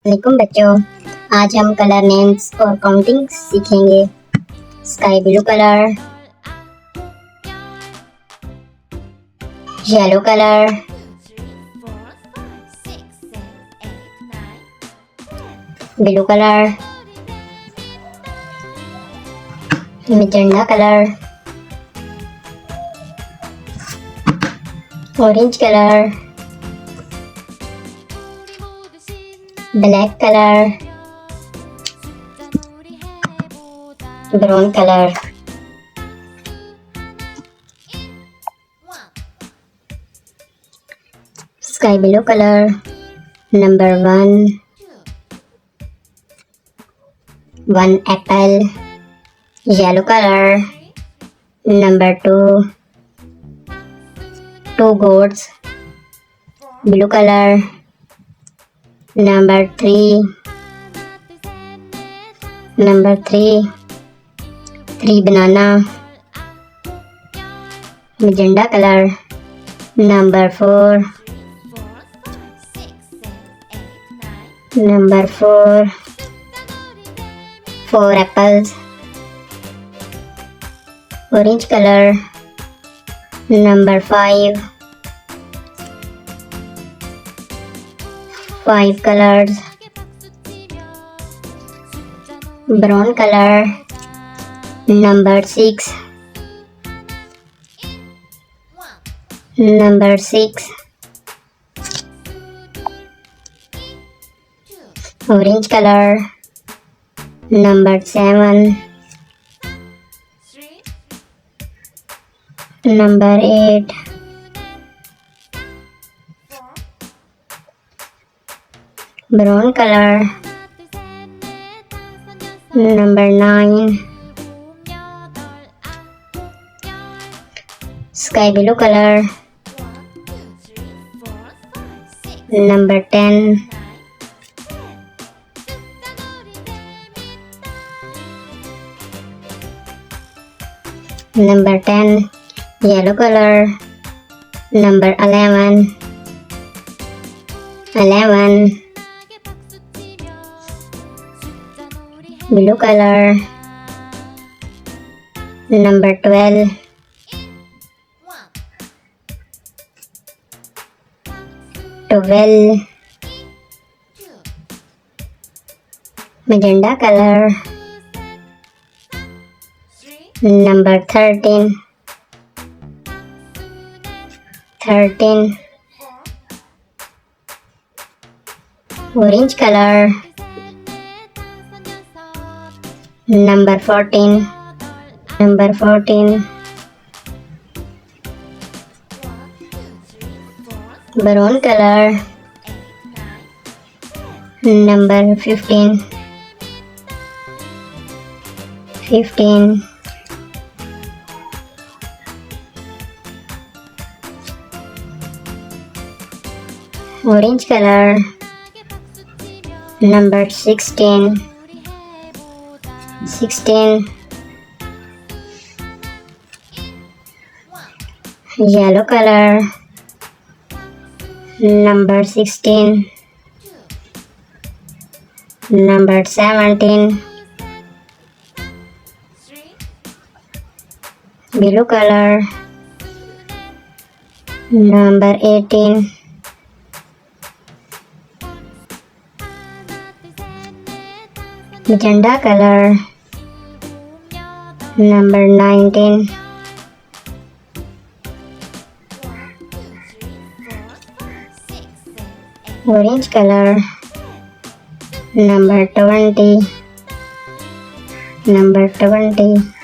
वालेकुम बच्चों, आज हम कलर नेम्स और काउंटिंग सीखेंगे। Sky blue colour, yellow colour, blue colour, मैजेंडा colour, orange colour, black colour, brown colour. Sky blue colour number 1 Apple. Yellow colour number 2 goats। Blue colour number 3 banana। मैजेंडा colour number 4 apples। Orange colour number 5 colors। Brown colour number 6 orange colour number 7 number 8 brown colour number 9 sky blue colour number 10 yellow colour number 11 blue colour number 12 मैजेंडा colour number 13 orange colour number 14 brown colour number 15 orange colour number 16 yellow colour number 16 number 17 blue colour number 18 मैजेंडा colour number 19 orange colour number 20